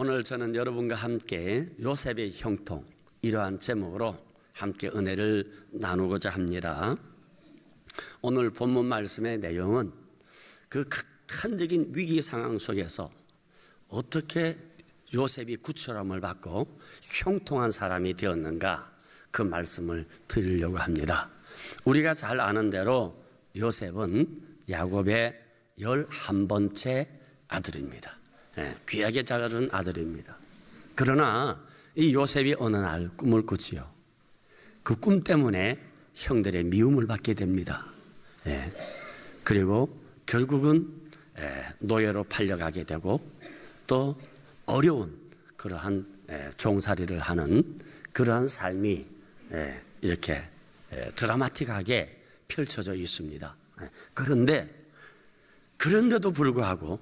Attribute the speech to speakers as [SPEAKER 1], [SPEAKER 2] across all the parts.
[SPEAKER 1] 오늘 저는 여러분과 함께 요셉의 형통, 이러한 제목으로 함께 은혜를 나누고자 합니다. 오늘 본문 말씀의 내용은 그 극한적인 위기 상황 속에서 어떻게 요셉이 구출함을 받고 형통한 사람이 되었는가, 그 말씀을 드리려고 합니다. 우리가 잘 아는 대로 요셉은 야곱의 11번째 아들입니다. 귀하게 자라는 아들입니다. 그러나 이 요셉이 어느 날 꿈을 꾸지요. 그 꿈 때문에 형들의 미움을 받게 됩니다. 그리고 결국은 노예로 팔려가게 되고 또 어려운 그러한 종살이를 하는 그러한 삶이 이렇게 드라마틱하게 펼쳐져 있습니다. 그런데도 불구하고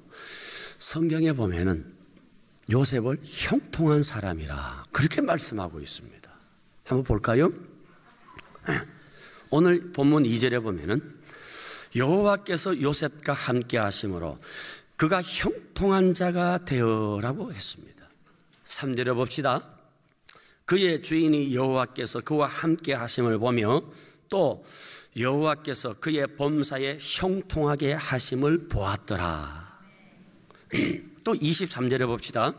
[SPEAKER 1] 성경에 보면은 요셉을 형통한 사람이라 그렇게 말씀하고 있습니다. 한번 볼까요? 오늘 본문 2절에 보면은 여호와께서 요셉과 함께 하심으로 그가 형통한 자가 되어라고 했습니다. 3절에 봅시다. 그의 주인이 여호와께서 그와 함께 하심을 보며 또 여호와께서 그의 범사에 형통하게 하심을 보았더라. 또 23절에 봅시다.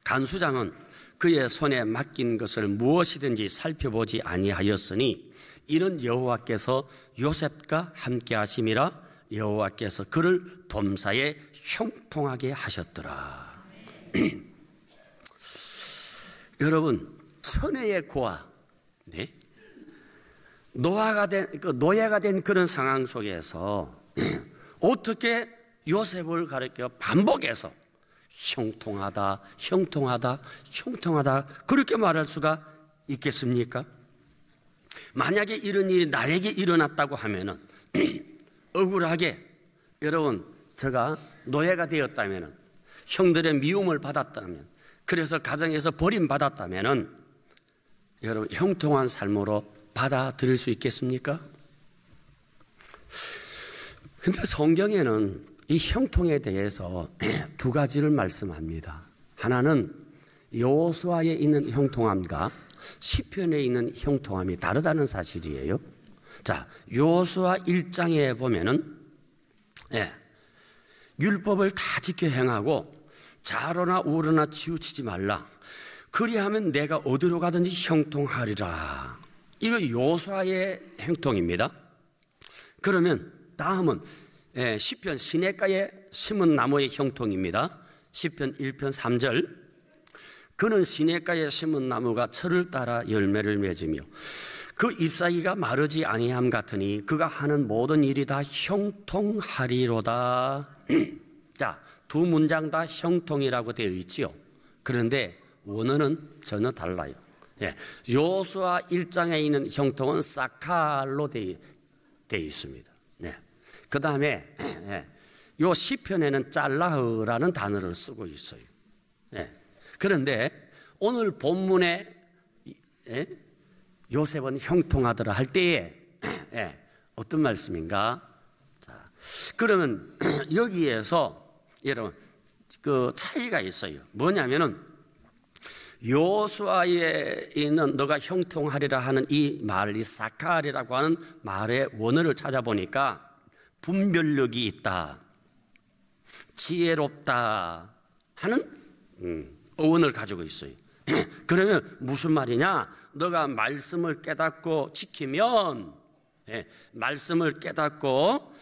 [SPEAKER 1] 간수장은 그의 손에 맡긴 것을 무엇이든지 살펴보지 아니하였으니 이는 여호와께서 요셉과 함께 하심이라 여호와께서 그를 범사에 형통하게 하셨더라. 여러분, 천혜의 고아, 노예가 된 그런 상황 속에서 어떻게 요셉을 가리켜 반복해서 형통하다 그렇게 말할 수가 있겠습니까? 만약에 이런 일이 나에게 일어났다고 하면은 억울하게, 여러분, 제가 노예가 되었다면은, 형들의 미움을 받았다면, 그래서 가정에서 버림받았다면은 여러분 형통한 삶으로 받아들일 수 있겠습니까? 근데 성경에는 이 형통에 대해서 두 가지를 말씀합니다. 하나는 여호수아에 있는 형통함과 시편에 있는 형통함이 다르다는 사실이에요. 자, 여호수아 1장에 보면은 율법을 다 지켜 행하고 좌로나 우로나 치우치지 말라. 그리하면 내가 어디로 가든지 형통하리라. 이거 여호수아의 형통입니다. 그러면 다음은 시편 시냇가에 심은 나무의 형통입니다. 시편 1편 3절. 그는 시냇가에 심은 나무가 철을 따라 열매를 맺으며 그 잎사귀가 마르지 아니함 같으니 그가 하는 모든 일이 다 형통하리로다. 자, 두 문장 다 형통이라고 되어 있지요. 그런데 원어는 전혀 달라요. 여호수아 1장에 있는 형통은 사칼로 되어 있습니다. 그 다음에 요 시편에는 짤라흐라는 단어를 쓰고 있어요. 그런데 오늘 본문에 요셉은 형통하더라 할 때에 어떤 말씀인가? 자, 그러면 여기에서 여러분 그 차이가 있어요. 뭐냐면은 여호수아에 있는 너가 형통하리라 하는 이 말, 이 사칼이라고 하는 말의 원어를 찾아보니까 분별력이 있다, 지혜롭다 하는 어원을 가지고 있어요. 그러면 무슨 말이냐? 너가 말씀을 깨닫고 지키면, 말씀을 깨닫고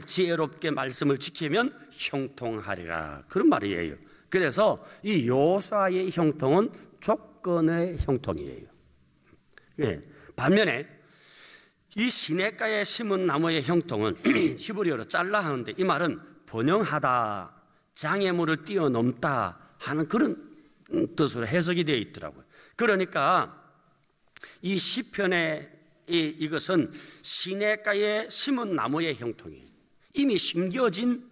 [SPEAKER 1] 지혜롭게 말씀을 지키면 형통하리라, 그런 말이에요. 그래서 이 여호수아의 형통은 조건의 형통이에요. 반면에 이 시냇가에 심은 나무의 형통은 히브리어로 짤라 하는데 이 말은 번영하다, 장애물을 뛰어넘다 하는 그런 뜻으로 해석이 되어 있더라고요. 그러니까 이 시편의 이것은 시냇가에 심은 나무의 형통이에요. 이미 심겨진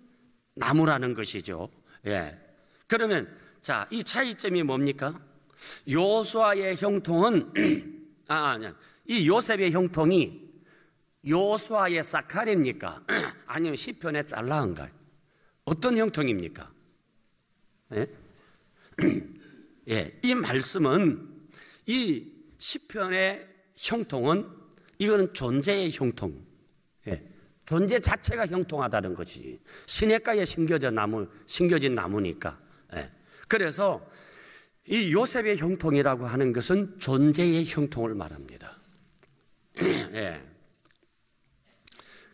[SPEAKER 1] 나무라는 것이죠. 그러면 자, 이 차이점이 뭡니까? 여호수아의 형통은 이 요셉의 형통이 여호수아의 사칼입니까? 아니면 시편의 짤라인가요? 어떤 형통입니까? 예, 이 말씀은 이 시편의 형통은 이거는 존재의 형통, 예, 존재 자체가 형통하다는 것이지. 시냇가에 심겨진 나무니까. 예. 그래서 이 요셉의 형통이라고 하는 것은 존재의 형통을 말합니다. 예.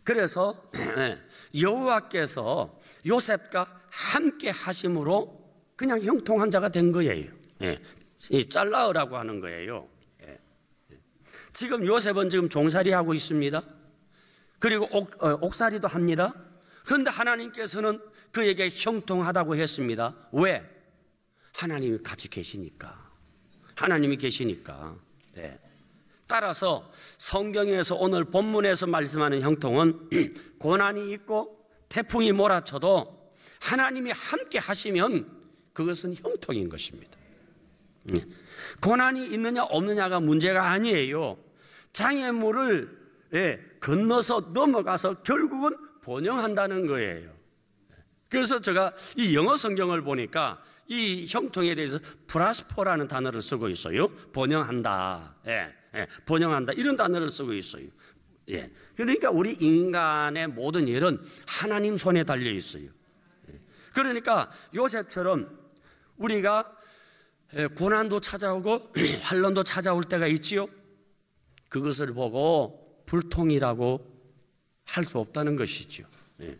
[SPEAKER 1] 그래서 여호와께서 요셉과 함께 하심으로 그냥 형통한 자가 된 거예요. 예. 이 짤라으라고 하는 거예요. 예. 지금 요셉은 지금 종살이 하고 있습니다. 그리고 옥살이도 합니다. 그런데 하나님께서는 그에게 형통하다고 했습니다. 왜? 하나님이 같이 계시니까. 하나님이 계시니까. 예. 따라서 성경에서 오늘 본문에서 말씀하는 형통은 고난이 있고 태풍이 몰아쳐도 하나님이 함께 하시면 그것은 형통인 것입니다. 고난이 있느냐 없느냐가 문제가 아니에요. 장애물을 건너서 넘어가서 결국은 번영한다는 거예요. 그래서 제가 이 영어 성경을 보니까 이 형통에 대해서 프라스퍼라는 단어를 쓰고 있어요. 번영한다. 번영한다. 이런 단어를 쓰고 있어요. 예. 그러니까 우리 인간의 모든 일은 하나님 손에 달려 있어요. 그러니까 요셉처럼 우리가 고난도 찾아오고 환난도 찾아올 때가 있지요. 그것을 보고 불통이라고 할 수 없다는 것이죠. 예.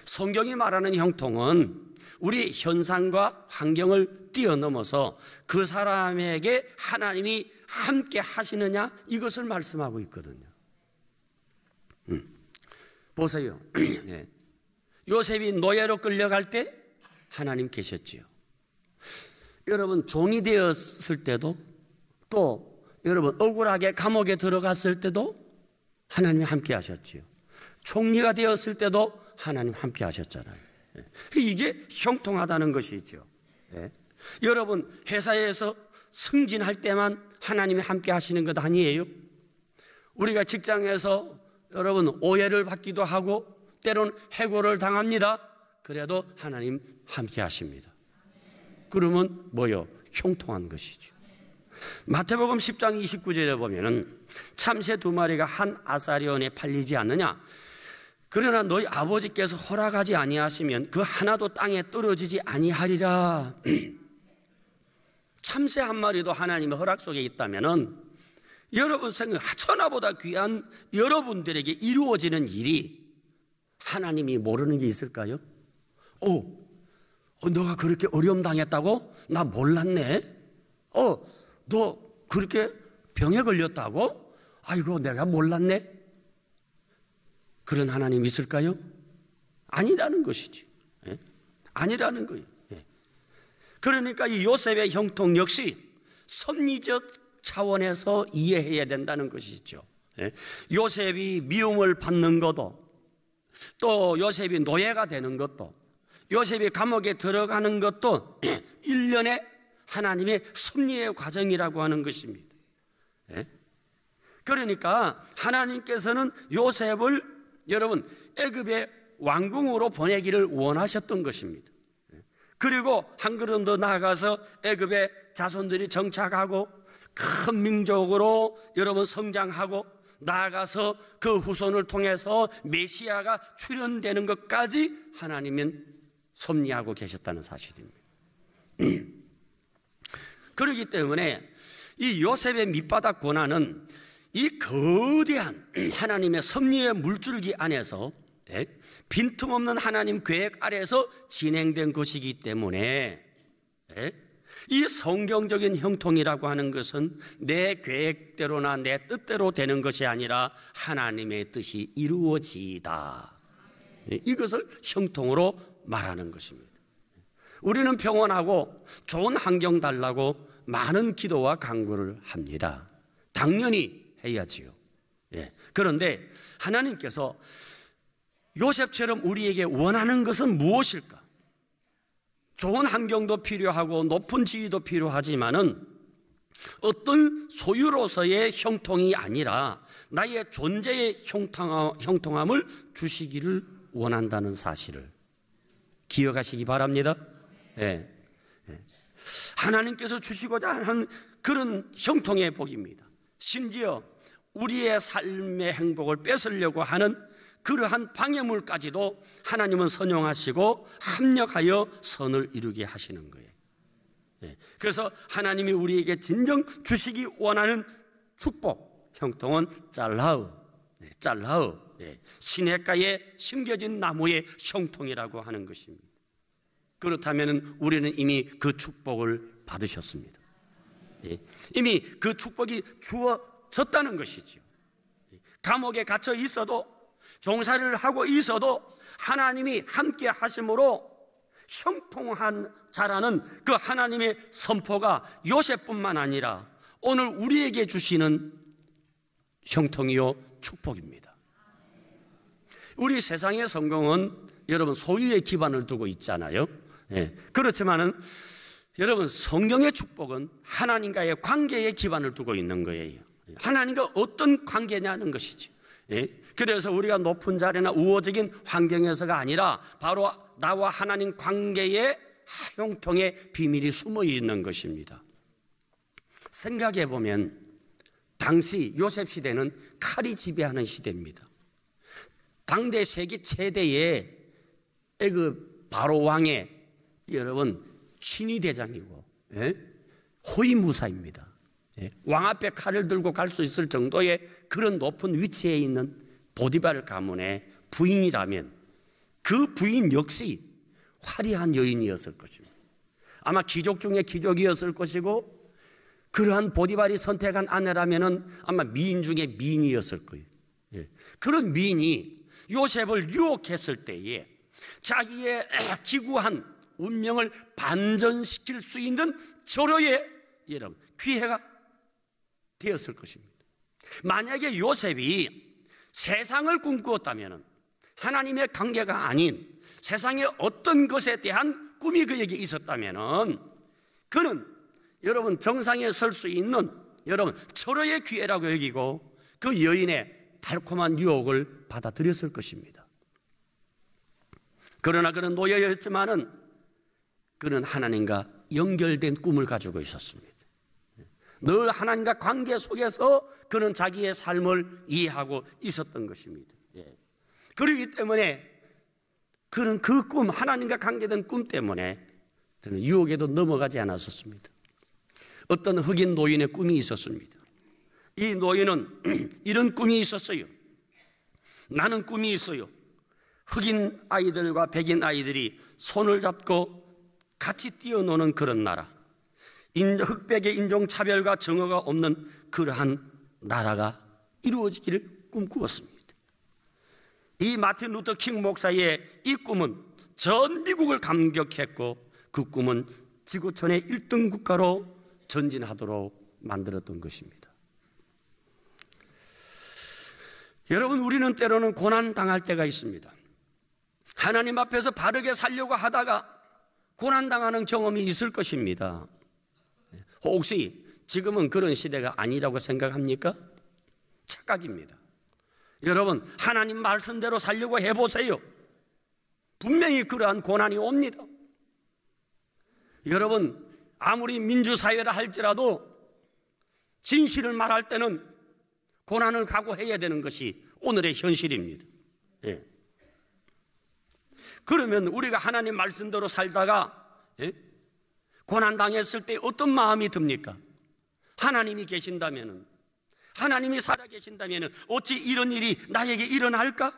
[SPEAKER 1] 성경이 말하는 형통은 우리 현상과 환경을 뛰어넘어서 그 사람에게 하나님이 함께 하시느냐 이것을 말씀하고 있거든요. 보세요. 예. 요셉이 노예로 끌려갈 때 하나님 계셨지요. 여러분 종이 되었을 때도 또 여러분 억울하게 감옥에 들어갔을 때도 하나님이 함께 하셨지요. 총리가 되었을 때도 하나님 함께 하셨잖아요. 이게 형통하다는 것이죠. 예. 여러분 회사에서 승진할 때만 하나님이 함께 하시는 것 아니에요? 우리가 직장에서 여러분 오해를 받기도 하고 때로는 해고를 당합니다. 그래도 하나님 함께 하십니다. 그러면 뭐요? 형통한 것이죠. 마태복음 10장 29절에 보면은 참새 2마리가 한 아사리온에 팔리지 않느냐? 그러나 너희 아버지께서 허락하지 아니하시면 그 하나도 땅에 떨어지지 아니하리라. 참새 한 마리도 하나님의 허락 속에 있다면은 여러분 생각 천하보다 귀한 여러분들에게 이루어지는 일이 하나님이 모르는 게 있을까요? 너가 그렇게 어려움 당했다고? 나 몰랐네. 너 그렇게 병에 걸렸다고? 아이고 내가 몰랐네. 그런 하나님 있을까요? 아니라는 것이지. 예? 아니라는 거예요. 예. 그러니까 이 요셉의 형통 역시 섭리적 차원에서 이해해야 된다는 것이죠. 예? 요셉이 미움을 받는 것도 또 요셉이 노예가 되는 것도 요셉이 감옥에 들어가는 것도 일련의 하나님의 섭리의 과정이라고 하는 것입니다. 예? 그러니까 하나님께서는 요셉을 여러분 애굽의 왕궁으로 보내기를 원하셨던 것입니다. 그리고 한 걸음 더 나아가서 애굽의 자손들이 정착하고 큰 민족으로 여러분 성장하고 나아가서 그 후손을 통해서 메시아가 출현되는 것까지 하나님은 섭리하고 계셨다는 사실입니다. 그렇기 때문에 이 요셉의 밑바닥 고난은 이 거대한 하나님의 섭리의 물줄기 안에서 빈틈없는 하나님 계획 아래에서 진행된 것이기 때문에 이 성경적인 형통이라고 하는 것은 내 계획대로나 내 뜻대로 되는 것이 아니라 하나님의 뜻이 이루어지다. 이것을 형통으로 말하는 것입니다. 우리는 평온하고 좋은 환경 달라고 많은 기도와 간구를 합니다. 당연히 해야지요. 예. 그런데 하나님께서 요셉처럼 우리에게 원하는 것은 무엇일까? 좋은 환경도 필요하고 높은 지위도 필요하지만은 어떤 소유로서의 형통이 아니라 나의 존재의 형통함을 주시기를 원한다는 사실을 기억하시기 바랍니다. 예. 예. 하나님께서 주시고자 하는 그런 형통의 복입니다. 심지어 우리의 삶의 행복을 뺏으려고 하는 그러한 방해물까지도 하나님은 선용하시고 합력하여 선을 이루게 하시는 거예요. 그래서 하나님이 우리에게 진정 주시기 원하는 축복, 형통은 짤라우, 시냇가에 심겨진 나무의 형통이라고 하는 것입니다. 그렇다면 우리는 이미 그 축복을 받으셨습니다. 이미 그 축복이 주어졌다는 것이죠. 감옥에 갇혀 있어도, 종살이를 하고 있어도 하나님이 함께 하심으로 형통한 자라는 그 하나님의 선포가 요셉뿐만 아니라 오늘 우리에게 주시는 형통이요 축복입니다. 우리 세상의 성공은 여러분 소유의 기반을 두고 있잖아요. 그렇지만은 여러분 성경의 축복은 하나님과의 관계의 기반을 두고 있는 거예요. 하나님과 어떤 관계냐는 것이죠. 그래서 우리가 높은 자리나 우호적인 환경에서가 아니라 바로 나와 하나님 관계의 형통의 비밀이 숨어 있는 것입니다. 생각해 보면 당시 요셉 시대는 칼이 지배하는 시대입니다. 당대 세계 최대의 애굽 바로 왕의 여러분 신이 대장이고 호위무사입니다. 왕 앞에 칼을 들고 갈 수 있을 정도의 그런 높은 위치에 있는 보디발 가문의 부인이라면 그 부인 역시 화려한 여인이었을 것입니다. 아마 귀족 중에 귀족이었을 것이고 그러한 보디발이 선택한 아내라면 아마 미인 중에 미인이었을 거예요. 그런 미인이 요셉을 유혹했을 때에 자기의 기구한 운명을 반전시킬 수 있는 조로의 기회가 되었을 것입니다. 만약에 요셉이 세상을 꿈꾸었다면 하나님의 관계가 아닌 세상의 어떤 것에 대한 꿈이 그에게 있었다면 그는 여러분 정상에 설 수 있는 여러분 철호의 기회라고 여기고 그 여인의 달콤한 유혹을 받아들였을 것입니다. 그러나 그는 노예였지만은 그는 하나님과 연결된 꿈을 가지고 있었습니다. 늘 하나님과 관계 속에서 그는 자기의 삶을 이해하고 있었던 것입니다. 그렇기 때문에 그는 그 꿈, 하나님과 관계된 꿈 때문에 그는 유혹에도 넘어가지 않았었습니다. 어떤 흑인 노인의 꿈이 있었습니다. 이 노인은 이런 꿈이 있었어요. 나는 꿈이 있어요. 흑인 아이들과 백인 아이들이 손을 잡고 같이 뛰어노는 그런 나라, 흑백의 인종차별과 정오가 없는 그러한 나라가 이루어지기를 꿈꾸었습니다. 이 마틴 루터 킹 목사의 이 꿈은 전 미국을 감격했고 그 꿈은 지구촌의 1등 국가로 전진하도록 만들었던 것입니다. 여러분, 우리는 때로는 고난당할 때가 있습니다. 하나님 앞에서 바르게 살려고 하다가 고난당하는 경험이 있을 것입니다. 혹시 지금은 그런 시대가 아니라고 생각합니까? 착각입니다. 여러분, 하나님 말씀대로 살려고 해보세요. 분명히 그러한 고난이 옵니다. 여러분, 아무리 민주사회라 할지라도 진실을 말할 때는 고난을 각오해야 되는 것이 오늘의 현실입니다. 그러면 우리가 하나님 말씀대로 살다가 고난당했을 때 어떤 마음이 듭니까? 하나님이 계신다면, 하나님이 살아계신다면 어찌 이런 일이 나에게 일어날까?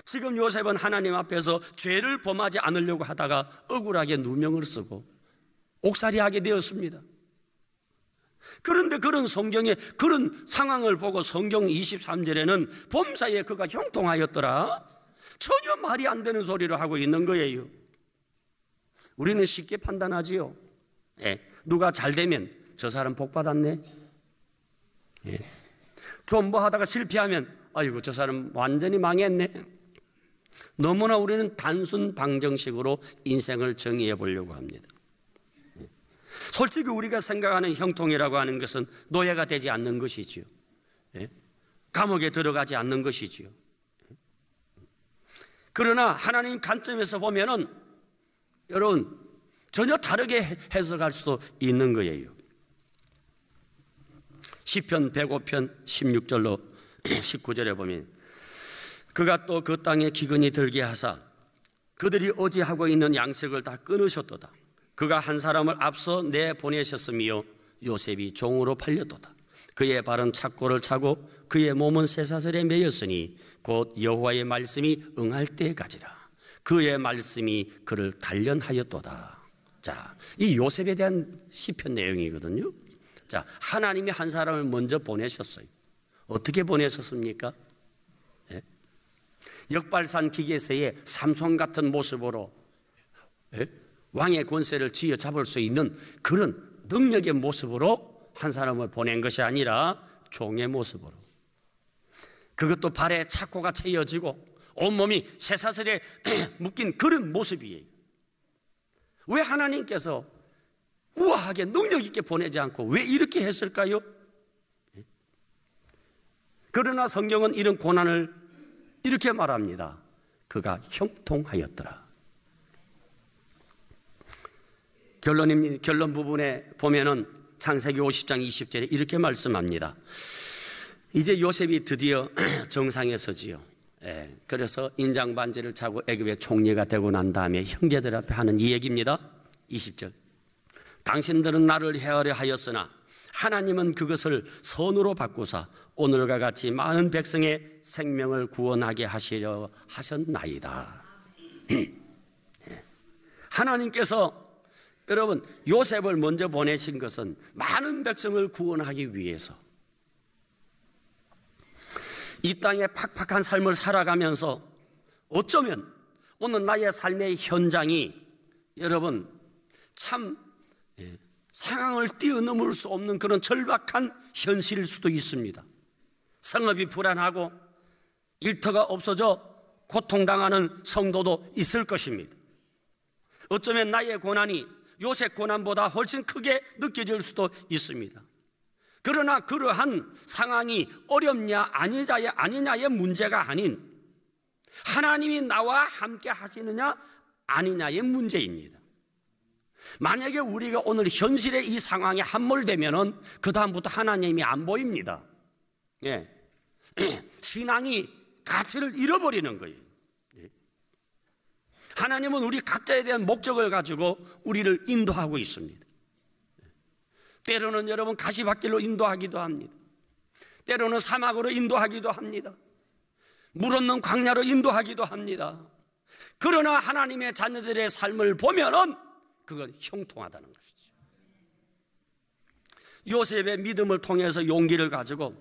[SPEAKER 1] 지금 요셉은 하나님 앞에서 죄를 범하지 않으려고 하다가 억울하게 누명을 쓰고 옥살이하게 되었습니다. 그런데 그런 성경에 그런 상황을 보고 성경 23절에는 범사에 그가 형통하였더라, 전혀 말이 안 되는 소리를 하고 있는 거예요. 우리는 쉽게 판단하지요. 누가 잘 되면 저 사람 복 받았네. 좀 뭐 하다가 실패하면 아이고 저 사람 완전히 망했네. 너무나 우리는 단순 방정식으로 인생을 정의해 보려고 합니다. 솔직히 우리가 생각하는 형통이라고 하는 것은 노예가 되지 않는 것이지요. 감옥에 들어가지 않는 것이지요. 그러나 하나님 관점에서 보면은 여러분, 전혀 다르게 해석할 수도 있는 거예요. 시편 105편 16절로 19절에 보면 그가 또 그 땅에 기근이 들게 하사 그들이 어지하고 있는 양식을 다 끊으셨도다. 그가 한 사람을 앞서 내보내셨으며 요셉이 종으로 팔렸도다. 그의 발은 착고를 차고 그의 몸은 쇠사슬에 매였으니 곧 여호와의 말씀이 응할 때까지라. 그의 말씀이 그를 단련하였도다. 자, 이 요셉에 대한 시편 내용이거든요. 자, 하나님이 한 사람을 먼저 보내셨어요. 어떻게 보내셨습니까? 예? 역발산 기계세의 삼손 같은 모습으로 예? 왕의 권세를 쥐어잡을 수 있는 그런 능력의 모습으로 한 사람을 보낸 것이 아니라 종의 모습으로, 그것도 발에 착고가 채여지고 온몸이 쇠사슬에 묶인 그런 모습이에요. 왜 하나님께서 우아하게 능력 있게 보내지 않고 왜 이렇게 했을까요? 그러나 성경은 이런 고난을 이렇게 말합니다. 그가 형통하였더라. 결론 부분에 보면은 창세기 50장 20절에 이렇게 말씀합니다. 이제 요셉이 드디어 정상에 서지요. 예, 그래서 인장 반지를 차고 애굽의 총리가 되고 난 다음에 형제들 앞에 하는 이 얘기입니다. 20절. 당신들은 나를 헤아려 하였으나 하나님은 그것을 선으로 바꾸사 오늘과 같이 많은 백성의 생명을 구원하게 하시려 하셨나이다. 하나님께서 여러분 요셉을 먼저 보내신 것은 많은 백성을 구원하기 위해서, 이 땅에 팍팍한 삶을 살아가면서 어쩌면 오늘 나의 삶의 현장이 여러분 참 상황을 뛰어넘을 수 없는 그런 절박한 현실일 수도 있습니다. 성업이 불안하고 일터가 없어져 고통당하는 성도도 있을 것입니다. 어쩌면 나의 고난이 요셉 고난보다 훨씬 크게 느껴질 수도 있습니다. 그러나 그러한 상황이 어렵냐 아니냐의 문제가 아닌 하나님이 나와 함께 하시느냐 아니냐의 문제입니다. 만약에 우리가 오늘 현실의 이 상황에 함몰되면은 그 다음부터 하나님이 안 보입니다. 예. 신앙이 가치를 잃어버리는 거예요. 하나님은 우리 각자에 대한 목적을 가지고 우리를 인도하고 있습니다. 때로는 여러분 가시밭길로 인도하기도 합니다. 때로는 사막으로 인도하기도 합니다. 물 없는 광야로 인도하기도 합니다. 그러나 하나님의 자녀들의 삶을 보면은 그건 형통하다는 것이죠. 요셉의 믿음을 통해서 용기를 가지고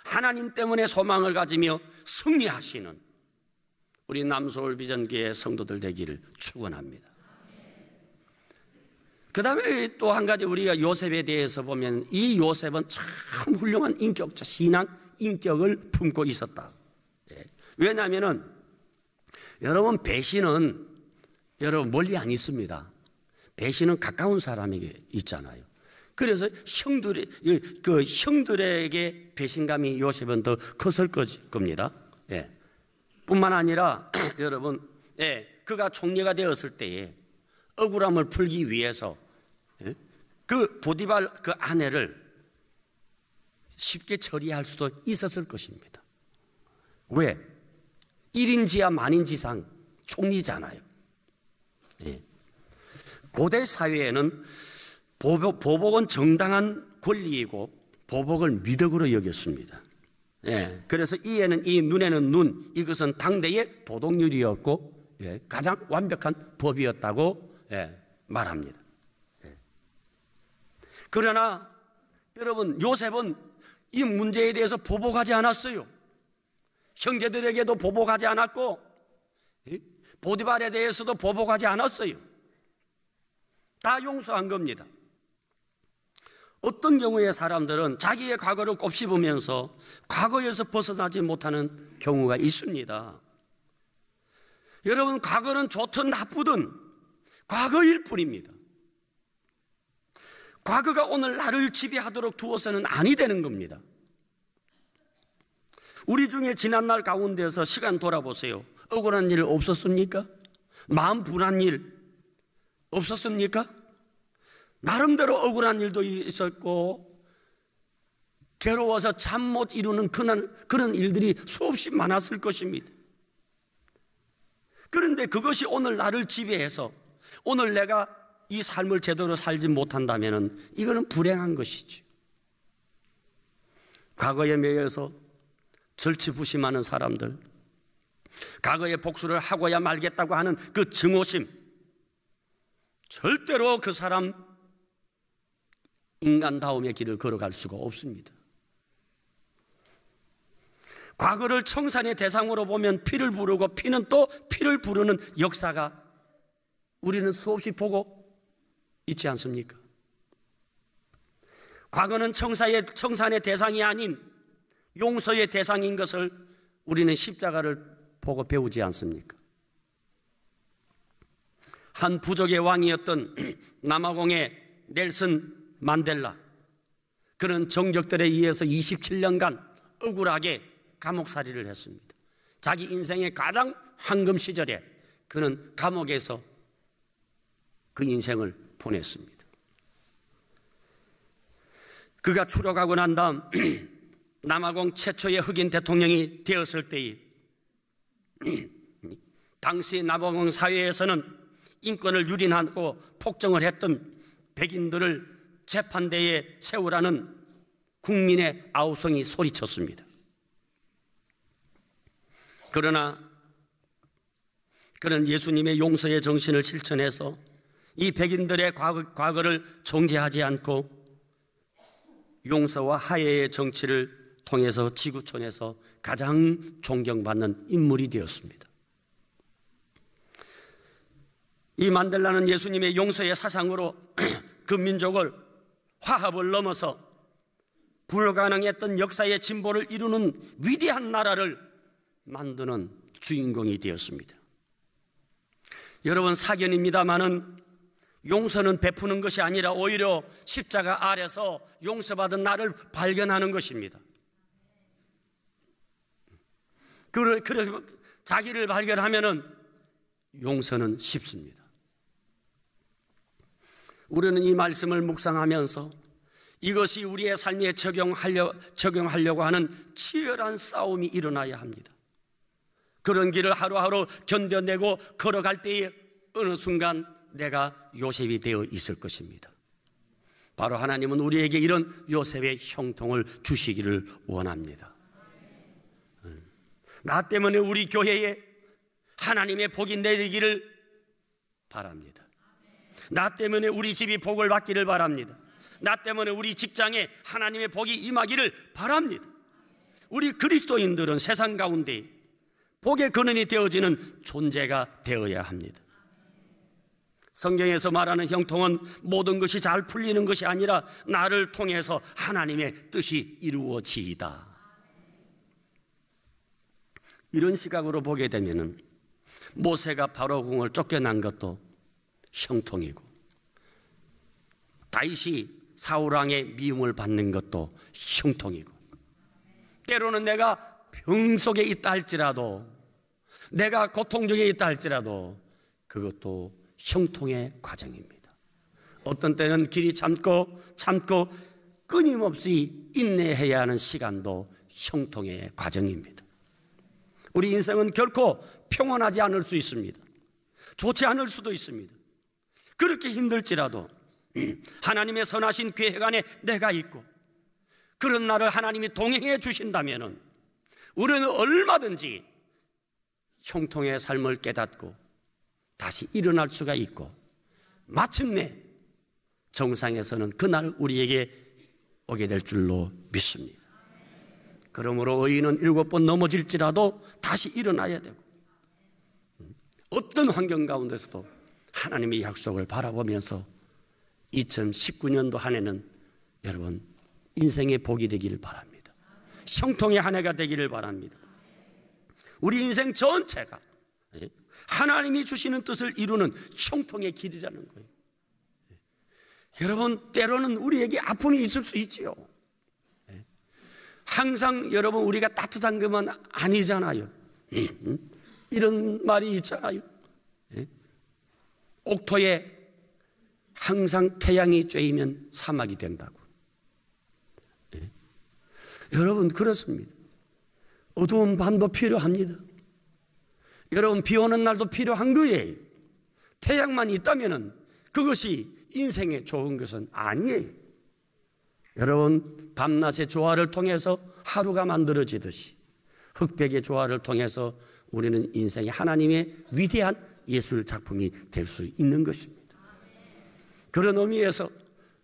[SPEAKER 1] 하나님 때문에 소망을 가지며 승리하시는 우리 남서울 비전교회 성도들 되기를 축원합니다. 그 다음에 또 한 가지 우리가 요셉에 대해서 보면 이 요셉은 참 훌륭한 인격자, 신앙 인격을 품고 있었다. 왜냐하면은 여러분 배신은 여러분 멀리 안 있습니다. 배신은 가까운 사람에게 있잖아요. 그래서 형들에게 배신감이 요셉은 더 컸을 겁니다. 예. 뿐만 아니라 여러분, 예, 그가 총리가 되었을 때에 억울함을 풀기 위해서 그 보디발 그 아내를 쉽게 처리할 수도 있었을 것입니다. 왜? 1인지하 만인지상 총리잖아요. 예. 고대 사회에는 보복은 정당한 권리이고 보복을 미덕으로 여겼습니다. 예. 그래서 이에는 이, 눈에는 눈, 이것은 당대의 도덕률이었고 예. 가장 완벽한 법이었다고 예. 말합니다. 예. 그러나 여러분 요셉은 이 문제에 대해서 보복하지 않았어요. 형제들에게도 보복하지 않았고 예? 보디발에 대해서도 보복하지 않았어요. 다 용서한 겁니다. 어떤 경우에 사람들은 자기의 과거를 곱씹으면서 과거에서 벗어나지 못하는 경우가 있습니다. 여러분 과거는 좋든 나쁘든 과거일 뿐입니다. 과거가 오늘 나를 지배하도록 두어서는 아니 되는 겁니다. 우리 중에 지난날 가운데서 시간 돌아보세요. 억울한 일 없었습니까? 마음 불안 일, 없었습니까? 나름대로 억울한 일도 있었고 괴로워서 잠 못 이루는 그런 일들이 수없이 많았을 것입니다. 그런데 그것이 오늘 나를 지배해서 오늘 내가 이 삶을 제대로 살지 못한다면 이거는 불행한 것이죠. 과거에 매여서 절치부심하는 사람들, 과거의 복수를 하고야 말겠다고 하는 그 증오심, 절대로 그 사람 인간다움의 길을 걸어갈 수가 없습니다. 과거를 청산의 대상으로 보면 피를 부르고 피는 또 피를 부르는 역사가 우리는 수없이 보고 있지 않습니까? 과거는 청산의 대상이 아닌 용서의 대상인 것을 우리는 십자가를 보고 배우지 않습니까? 한 부족의 왕이었던 남아공의 넬슨 만델라, 그는 정적들에 의해서 27년간 억울하게 감옥살이를 했습니다. 자기 인생의 가장 황금 시절에 그는 감옥에서 그 인생을 보냈습니다. 그가 추록하고 난 다음 남아공 최초의 흑인 대통령이 되었을 때에 당시 남아공 사회에서는 인권을 유린하고 폭정을 했던 백인들을 재판대에 세우라는 국민의 아우성이 소리쳤습니다. 그러나 그는 예수님의 용서의 정신을 실천해서 이 백인들의 과거를 정죄하지 않고 용서와 화해의 정치를 통해서 지구촌에서 가장 존경받는 인물이 되었습니다. 이 만델라는 예수님의 용서의 사상으로 그 민족을 화합을 넘어서 불가능했던 역사의 진보를 이루는 위대한 나라를 만드는 주인공이 되었습니다. 여러분, 사견입니다마는 용서는 베푸는 것이 아니라 오히려 십자가 아래서 용서받은 나를 발견하는 것입니다. 자기를 발견하면은 용서는 쉽습니다. 우리는 이 말씀을 묵상하면서 이것이 우리의 삶에 적용하려고 하는 치열한 싸움이 일어나야 합니다. 그런 길을 하루하루 견뎌내고 걸어갈 때에 어느 순간 내가 요셉이 되어 있을 것입니다. 바로 하나님은 우리에게 이런 요셉의 형통을 주시기를 원합니다. 나 때문에 우리 교회에 하나님의 복이 내리기를 바랍니다. 나 때문에 우리 집이 복을 받기를 바랍니다. 나 때문에 우리 직장에 하나님의 복이 임하기를 바랍니다. 우리 그리스도인들은 세상 가운데 복의 근원이 되어지는 존재가 되어야 합니다. 성경에서 말하는 형통은 모든 것이 잘 풀리는 것이 아니라 나를 통해서 하나님의 뜻이 이루어지이다. 이런 시각으로 보게 되면 모세가 바로궁을 쫓겨난 것도 형통이고 다윗이 사울왕의 미움을 받는 것도 형통이고 때로는 내가 병 속에 있다 할지라도 내가 고통 중에 있다 할지라도 그것도 형통의 과정입니다. 어떤 때는 길이 참고 끊임없이 인내해야 하는 시간도 형통의 과정입니다. 우리 인생은 결코 평온하지 않을 수 있습니다. 좋지 않을 수도 있습니다. 그렇게 힘들지라도 하나님의 선하신 계획 안에 내가 있고 그런 나를 하나님이 동행해 주신다면 우리는 얼마든지 형통의 삶을 깨닫고 다시 일어날 수가 있고 마침내 정상에서는 그날 우리에게 오게 될 줄로 믿습니다. 그러므로 의인은 7번 넘어질지라도 다시 일어나야 되고 어떤 환경 가운데서도 하나님의 약속을 바라보면서 2019년도 한 해는 여러분 인생의 복이 되기를 바랍니다. 형통의 한 해가 되기를 바랍니다. 우리 인생 전체가 하나님이 주시는 뜻을 이루는 형통의 길이라는 거예요. 여러분 때로는 우리에게 아픔이 있을 수 있지요. 항상 여러분 우리가 따뜻한 것만 아니잖아요. 이런 말이 있잖아요. 옥토에 항상 태양이 쬐이면 사막이 된다고. 예. 여러분 그렇습니다. 어두운 밤도 필요합니다. 여러분 비 오는 날도 필요한 거예요. 태양만 있다면 그것이 인생에 좋은 것은 아니에요. 여러분 밤낮의 조화를 통해서 하루가 만들어지듯이 흑백의 조화를 통해서 우리는 인생의 하나님의 위대한 예술 작품이 될 수 있는 것입니다. 그런 의미에서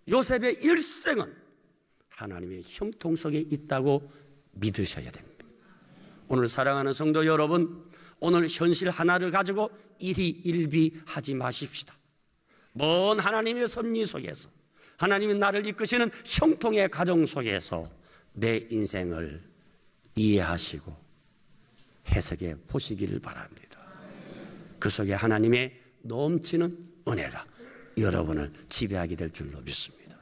[SPEAKER 1] 요셉의 일생은 하나님의 형통 속에 있다고 믿으셔야 됩니다. 오늘 사랑하는 성도 여러분, 오늘 현실 하나를 가지고 일희일비하지 마십시다. 먼 하나님의 섭리 속에서, 하나님이 나를 이끄시는 형통의 가정 속에서 내 인생을 이해하시고 해석해 보시기를 바랍니다. 그 속에 하나님의 넘치는 은혜가 여러분을 지배하게 될 줄로 믿습니다.